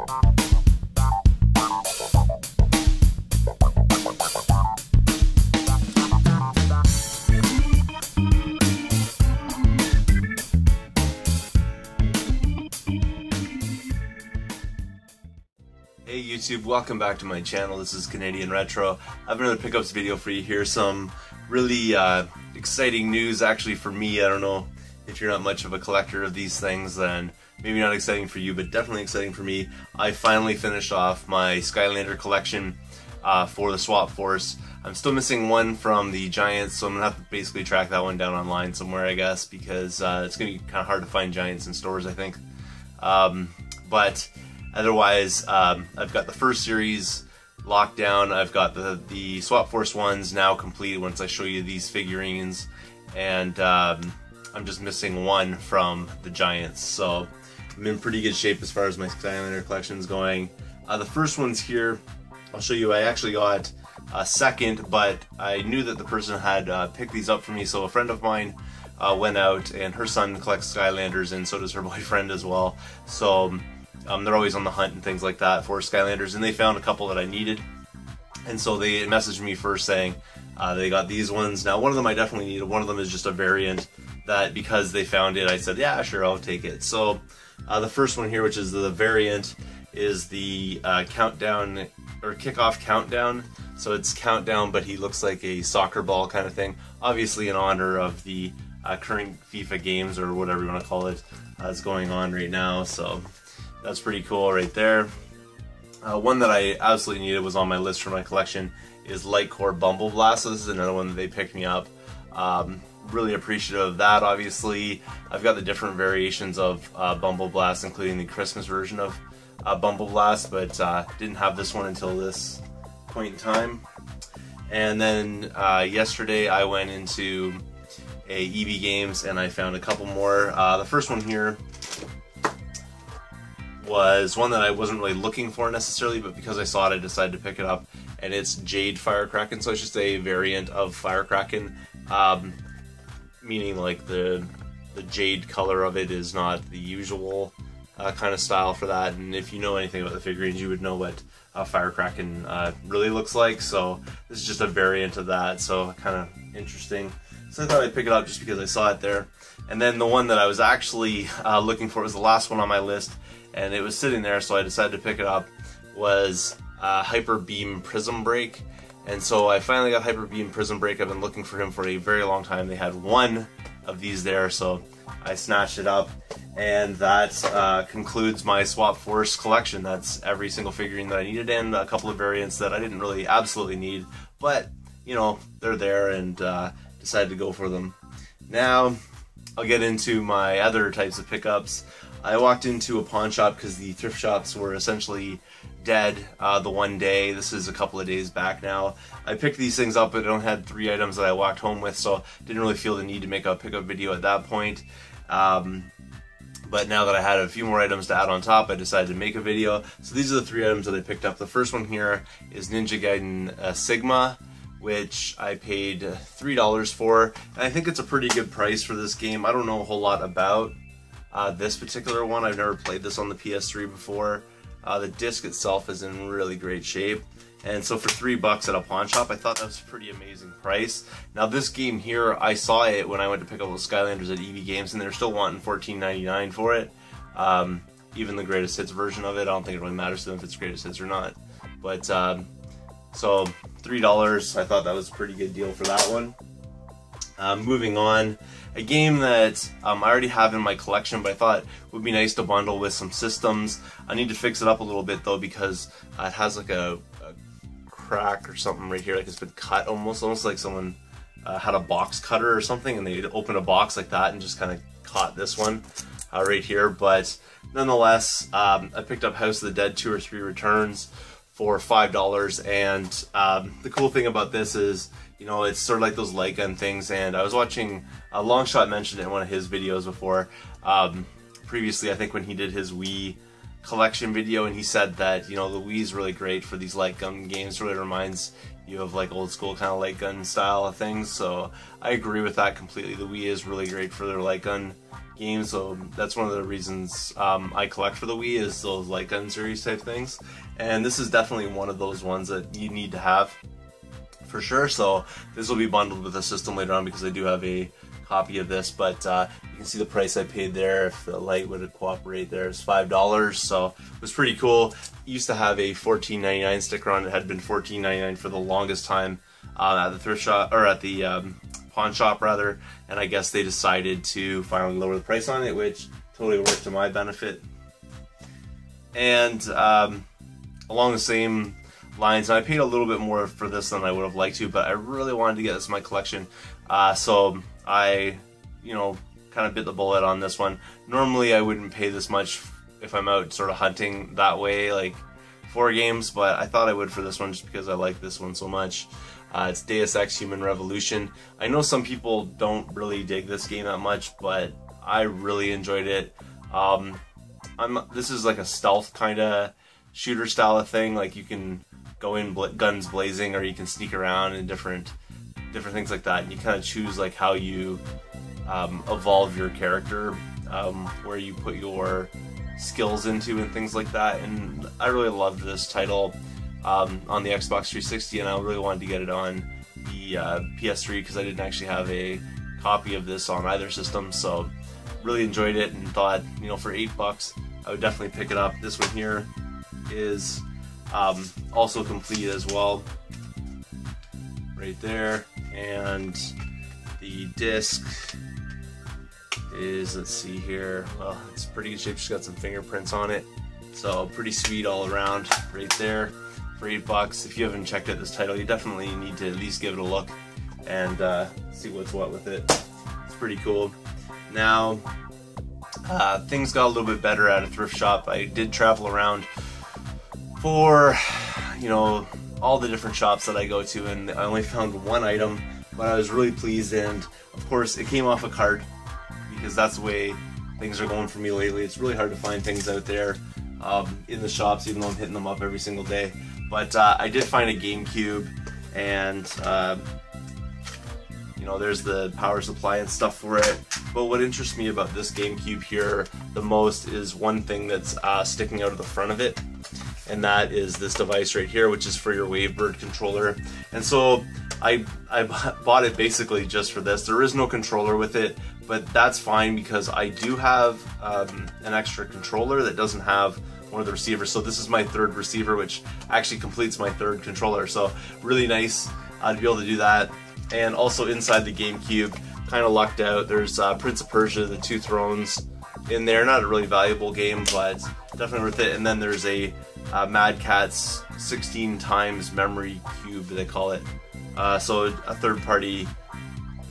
Hey YouTube, welcome back to my channel. This is Canadian Retro. I have another pickups video for you here. Some really exciting news actually for me. I don't know if you're not much of a collector of these things, then maybe not exciting for you, but definitely exciting for me. I finally finished off my Skylander collection for the Swap Force. I'm still missing one from the Giants, so I'm gonna have to basically track that one down online somewhere, I guess, because it's gonna be kind of hard to find Giants in stores, I think. But otherwise, I've got the first series locked down. I've got the Swap Force ones now complete once I show you these figurines, and I'm just missing one from the Giants. So I'm in pretty good shape as far as my Skylander collection is going. The first one's here. I'll show you. I actually got a second, but I knew that the person had picked these up for me, so a friend of mine went out, and her son collects Skylanders, and so does her boyfriend as well. So they're always on the hunt and things like that for Skylanders, and they found a couple that I needed, and so they messaged me first saying they got these ones. Now one of them I definitely needed, one of them is just a variant that because they found it I said yeah sure I'll take it. So the first one here, which is the variant, is the countdown or kickoff countdown. So it's countdown, but he looks like a soccer ball kind of thing, obviously in honor of the current FIFA games or whatever you want to call it that's going on right now. So that's pretty cool right there. One that I absolutely needed, was on my list for my collection, is Light Core Bumble Blast. So this is another one that they picked me up. Really appreciative of that, obviously. I've got the different variations of Bumble Blast, including the Christmas version of Bumble Blast, but didn't have this one until this point in time. And then yesterday I went into a EB Games and I found a couple more. The first one here was one that I wasn't really looking for necessarily, but because I saw it I decided to pick it up, and it's Jade Firecracken. So it's just a variant of Firecracken, meaning like the jade color of it is not the usual kind of style for that, and if you know anything about the figurines you would know what Firecracken really looks like. So this is just a variant of that, so kind of interesting. So I thought I'd pick it up just because I saw it there. And then the one that I was actually looking for was the last one on my list, and it was sitting there, so I decided to pick it up, was Hyper Beam Prism Break. And so I finally got Hyper Beam Prism Break. I've been looking for him for a very long time. They had one of these there, so I snatched it up, and that concludes my Swap Force collection. That's every single figurine that I needed, and a couple of variants that I didn't really absolutely need, but you know, they're there, and decided to go for them. Now I'll get into my other types of pickups. I walked into a pawn shop because the thrift shops were essentially dead the one day. This is a couple of days back now. I picked these things up, but I only had 3 items that I walked home with, so didn't really feel the need to make a pickup video at that point. But now that I had a few more items to add on top, I decided to make a video. So these are the 3 items that I picked up. The first one here is Ninja Gaiden Sigma, which I paid $3 for, and I think it's a pretty good price for this game. I don't know a whole lot about this particular one. I've never played this on the PS3 before. The disc itself is in really great shape, and so for $3 at a pawn shop, I thought that was a pretty amazing price. Now this game here, I saw it when I went to pick up those Skylanders at EB Games, and they're still wanting $14.99 for it. Even the greatest hits version of it, I don't think it really matters to them if it's greatest hits or not. But so $3, I thought that was a pretty good deal for that one. Moving on, a game that I already have in my collection, but I thought would be nice to bundle with some systems. I need to fix it up a little bit though, because it has like a crack or something right here, like it's been cut almost like someone had a box cutter or something, and they opened a box like that and just kind of caught this one right here. But nonetheless, I picked up House of the Dead 2 or 3 Returns for $5, and the cool thing about this is, you know, it's sort of like those light gun things, and I was watching Longshot mentioned it in one of his videos before, previously I think when he did his Wii collection video, and he said that, you know, the Wii is really great for these light gun games. Really reminds you of like old school kind of light gun style of things, so I agree with that completely. The Wii is really great for their light gun games, so that's one of the reasons I collect for the Wii, is those light gun series type things, and this is definitely one of those ones that you need to have for sure. So this will be bundled with the system later on because I do have a copy of this, but you can see the price I paid there. If the light would cooperate, there is $5, so it was pretty cool. It used to have a $14.99 sticker on it. It had been $14.99 for the longest time at the thrift shop, or at the pawn shop rather, and I guess they decided to finally lower the price on it, which totally worked to my benefit. And along the same lines, and I paid a little bit more for this than I would have liked to, but I really wanted to get this in my collection, so I, kind of bit the bullet on this one. Normally I wouldn't pay this much if I'm out sort of hunting that way, like for games, but I thought I would for this one just because I like this one so much. It's Deus Ex Human Revolution. I know some people don't really dig this game that much, but I really enjoyed it. This is like a stealth kind of shooter style of thing. Like you can go in guns blazing, or you can sneak around and different things like that. And you kind of choose like how you evolve your character, where you put your skills into and things like that. And I really loved this title on the Xbox 360, and I really wanted to get it on the PS3 because I didn't actually have a copy of this on either system. So really enjoyed it and thought, for $8 I would definitely pick it up. This one here is also complete as well, right there, and the disc is, let's see here, well, it's pretty good shape. Just got some fingerprints on it, so pretty sweet all around right there for $8. If you haven't checked out this title, you definitely need to at least give it a look and see what's what with it. It's pretty cool. Now things got a little bit better at a thrift shop. I did travel around for all the different shops that I go to, and I only found one item, but I was really pleased. And of course it came off a cart, because that's the way things are going for me lately. It's really hard to find things out there in the shops, even though I'm hitting them up every single day. But I did find a GameCube, and there's the power supply and stuff for it. But what interests me about this GameCube here the most is one thing that's sticking out of the front of it, and that is this device right here, which is for your Wavebird controller. And so I bought it basically just for this. There is no controller with it, but that's fine because I do have an extra controller that doesn't have one of the receivers. So this is my third receiver, which actually completes my third controller. So really nice to be able to do that. And also inside the GameCube, kind of lucked out, there's Prince of Persia: The Two Thrones in there. Not a really valuable game, but definitely worth it. And then there's a Mad Catz 16 times memory cube, they call it. So a third-party,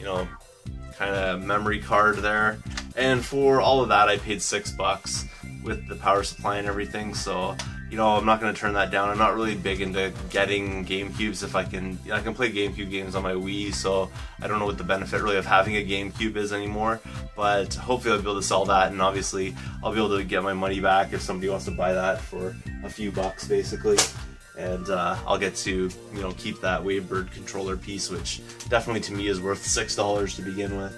kind of memory card there. And for all of that, I paid $6 with the power supply and everything. So I'm not going to turn that down. I'm not really big into getting GameCubes if I can play GameCube games on my Wii, so I don't know what the benefit really of having a GameCube is anymore, but hopefully I'll be able to sell that, and obviously I'll be able to get my money back if somebody wants to buy that for a few bucks basically, and I'll get to keep that Wavebird controller piece, which definitely to me is worth $6 to begin with.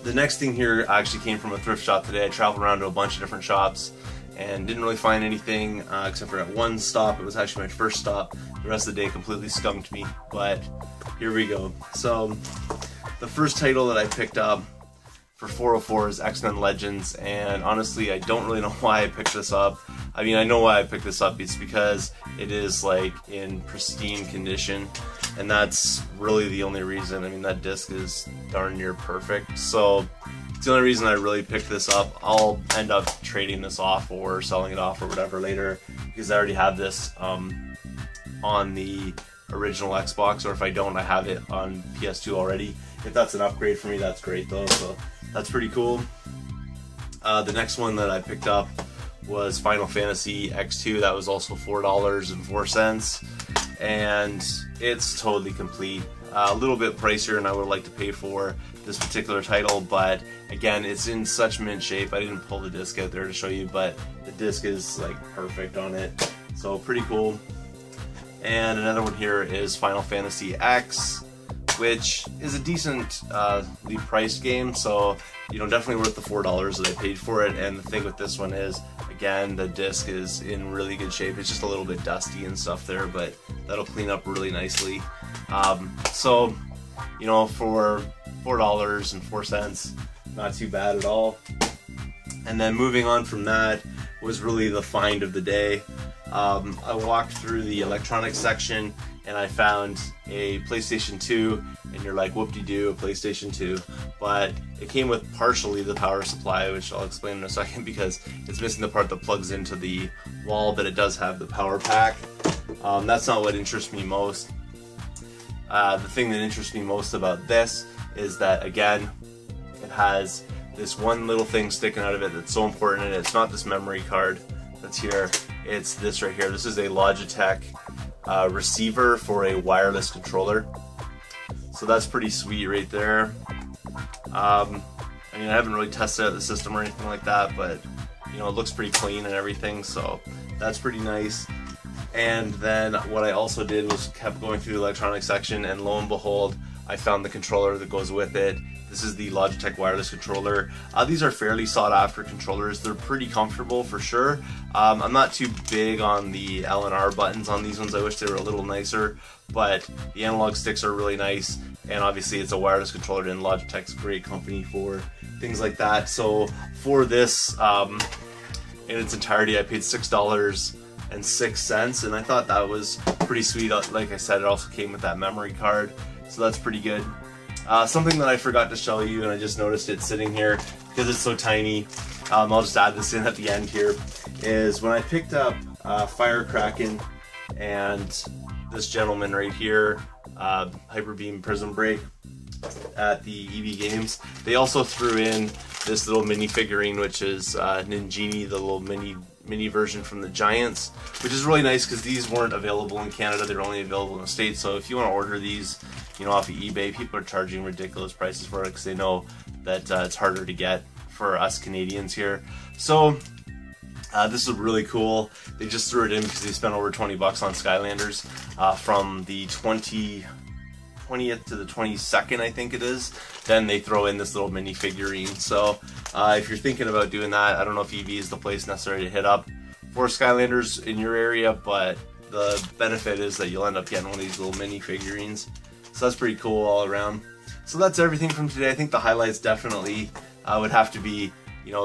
The next thing here actually came from a thrift shop today. I traveled around to a bunch of different shops and didn't really find anything except for at one stop. It was actually my first stop. The rest of the day completely skunked me, but here we go. So the first title that I picked up for 404 is X-Men Legends, and honestly I don't really know why I picked this up. I mean, I know why I picked this up. It's because it is like in pristine condition, and that's really the only reason. I mean, that disc is darn near perfect, so it's the only reason I really picked this up. I'll end up trading this off or selling it off or whatever later, because I already have this on the original Xbox, or if I don't, I have it on PS2 already. If that's an upgrade for me, that's great though, so that's pretty cool. The next one that I picked up was Final Fantasy X2. That was also $4.04, and it's totally complete. A little bit pricier than I would like to pay for this particular title, but again, it's in such mint shape. I didn't pull the disc out there to show you, but the disc is like perfect on it, so pretty cool. And another one here is Final Fantasy X, which is a decently priced game, so definitely worth the $4 that I paid for it. And the thing with this one is, again, the disc is in really good shape. It's just a little bit dusty and stuff there, but that'll clean up really nicely. So for $4.04, not too bad at all. And then moving on from that was really the find of the day. I walked through the electronics section and I found a PlayStation 2, and you're like, whoop-de-doo, a PlayStation 2. But it came with partially the power supply, which I'll explain in a second because it's missing the part that plugs into the wall, but it does have the power pack. That's not what interests me most. The thing that interests me most about this is that, again, it has this one little thing sticking out of it that's so important, and it's not this memory card that's here, it's this right here. This is a Logitech receiver for a wireless controller, so that's pretty sweet right there. I mean, I haven't really tested out the system or anything like that, but it looks pretty clean and everything, so that's pretty nice. And then what I also did was kept going through the electronics section, and lo and behold, I found the controller that goes with it. This is the Logitech wireless controller. These are fairly sought after controllers. They're pretty comfortable for sure. I'm not too big on the L and R buttons on these ones. I wish they were a little nicer, but the analog sticks are really nice, and obviously it's a wireless controller, and Logitech's a great company for things like that. So for this in its entirety, I paid $6.06, and I thought that was pretty sweet. Like I said, it also came with that memory card, so that's pretty good. Something that I forgot to show you, and I just noticed it sitting here because it's so tiny, I'll just add this in at the end here, is when I picked up Fire Kraken and this gentleman right here, Hyper Beam Prism Break, at the EB Games, they also threw in this little mini figurine, which is Ninjini, the little mini version from the Giants, which is really nice because these weren't available in Canada. They're only available in the States. So if you want to order these, off of eBay, people are charging ridiculous prices for it because they know that it's harder to get for us Canadians here. So this is really cool. They just threw it in because they spent over 20 bucks on Skylanders from the 20th to the 22nd, I think it is. Then they throw in this little mini figurine. So if you're thinking about doing that, I don't know if EB is the place necessarily to hit up for Skylanders in your area, but the benefit is that you'll end up getting one of these little mini figurines. So that's pretty cool all around. So that's everything from today. I think the highlights definitely would have to be,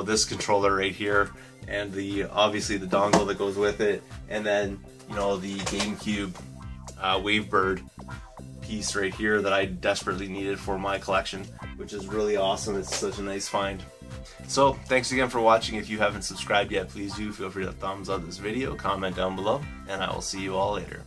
this controller right here, and obviously the dongle that goes with it, and then the GameCube Wavebird piece right here that I desperately needed for my collection, which is really awesome. It's such a nice find. So thanks again for watching. If you haven't subscribed yet, please do. Feel free to thumbs up this video, comment down below, and I will see you all later.